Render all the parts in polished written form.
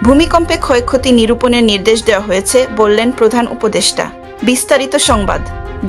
ভূমিকম্পে ক্ষয়ক্ষতি নিরূপণের নির্দেশ দেওয়া হয়েছে বললেন প্রধান উপদেষ্টা। বিস্তারিত সংবাদ।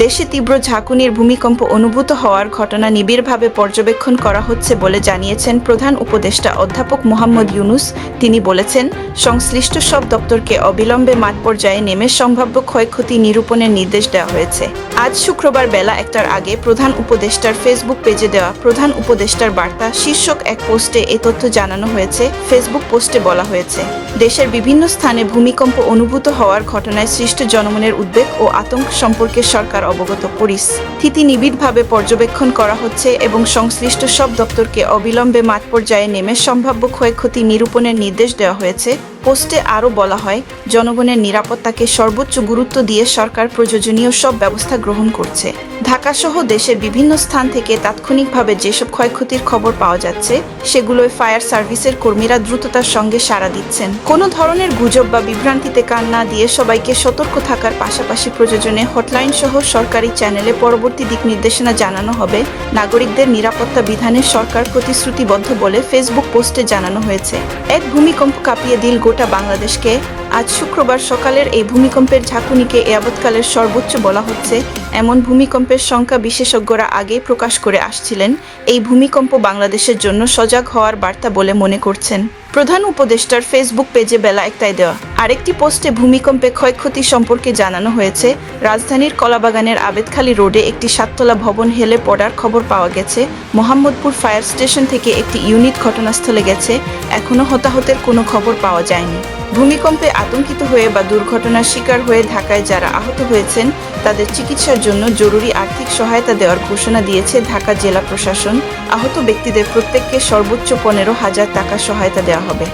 দেশে তীব্র ঝাঁকুনির ভূমিকম্প অনুভূত হওয়ার ঘটনা নিবিড়ভাবে পর্যবেক্ষণ করা হচ্ছে বলে জানিয়েছেন প্রধান উপদেষ্টা অধ্যাপক মোহাম্মদ ইউনুস। তিনি বলেছেন, সংশ্লিষ্ট সব দপ্তরকে অবিলম্বে মাঠ পর্যায়ে নেমে সম্ভাব্য ক্ষয়ক্ষতি নিরূপণের নির্দেশ দেওয়া হয়েছে। আজ শুক্রবার বেলা 1টার আগে প্রধান উপদেষ্টার ফেসবুক পেজে দেওয়া প্রধান উপদেষ্টার বার্তা শীর্ষক এক পোস্টে এ তথ্য জানানো হয়েছে। ফেসবুক পোস্টে বলা হয়েছে, দেশের বিভিন্ন স্থানে ভূমিকম্প অনুভূত হওয়ার ঘটনায় সৃষ্ট জনমনের উদ্বেগ ও আতঙ্ক সম্পর্কে সরকার অবগত। পরিস্থিতি নিবিড়ভাবে পর্যবেক্ষণ করা হচ্ছে এবং সংশ্লিষ্ট সব দপ্তরকে অবিলম্বে মাঠ পর্যায়ে নেমে সম্ভাব্য ক্ষয়ক্ষতি নিরূপণের নির্দেশ দেওয়া হয়েছে। পোস্টে আরও বলা হয়, জনগণের নিরাপত্তাকে সর্বোচ্চ গুরুত্ব দিয়ে সরকার প্রয়োজনীয় সব ব্যবস্থা গ্রহণ করছে। ঢাকাসহ দেশের বিভিন্ন স্থান থেকে তাৎক্ষণিকভাবে যেসব ক্ষয়ক্ষতির খবর পাওয়া যাচ্ছে, সেগুলোয় ফায়ার সার্ভিসের কর্মীরা দ্রুততার সঙ্গে সাড়া দিচ্ছেন। কোনো ধরনের গুজব বা বিভ্রান্তিতে কান না দিয়ে সবাইকে সতর্ক থাকার পাশাপাশি প্রয়োজনে হটলাইন সহ সরকারি চ্যানেলে পরবর্তী দিক নির্দেশনা জানানো হবে। নাগরিকদের নিরাপত্তা বিধানে সরকার প্রতিশ্রুতিবদ্ধ বলে ফেসবুক পোস্টে জানানো হয়েছে। এক ভূমিকম্প কাঁপিয়ে দিল গোটা বাংলাদেশকে। আজ শুক্রবার সকালের এই ভূমিকম্পের ঝাঁকুনিকে যাবৎকালের সর্বোচ্চ বলা হচ্ছে। এমন ভূমিকম্পের সংখ্যা বিশেষজ্ঞরা আগেই প্রকাশ করে আসছিলেন। এই ভূমিকম্প বাংলাদেশের জন্য সজাগ হওয়ার বার্তা বলে মনে করছেন। প্রধান উপদেষ্টার ফেসবুক পেজে বেলা 1টায় দেওয়া আরেকটি পোস্টে ভূমিকম্পে ক্ষয়ক্ষতি সম্পর্কে জানানো হয়েছে। রাজধানীর কলাবাগানের আবেদখালী রোডে একটি 7তলা ভবন হেলে পড়ার খবর পাওয়া গেছে। মোহাম্মদপুর ফায়ার স্টেশন থেকে একটি ইউনিট ঘটনাস্থলে গেছে। এখনও হতাহতের কোনো খবর পাওয়া যায়নি। ভূমিকম্পে আতঙ্কিত হয়ে বা দুর্ঘটনার শিকার হয়ে ঢাকায় যারা আহত হয়েছেন, তাদের চিকিৎসার জন্য জরুরি আর্থিক সহায়তা দেওয়ার ঘোষণা দিয়েছে ঢাকা জেলা প্রশাসন। আহত ব্যক্তিদের প্রত্যেককে সর্বোচ্চ 15,000 টাকা সহায়তা দেওয়া হবে।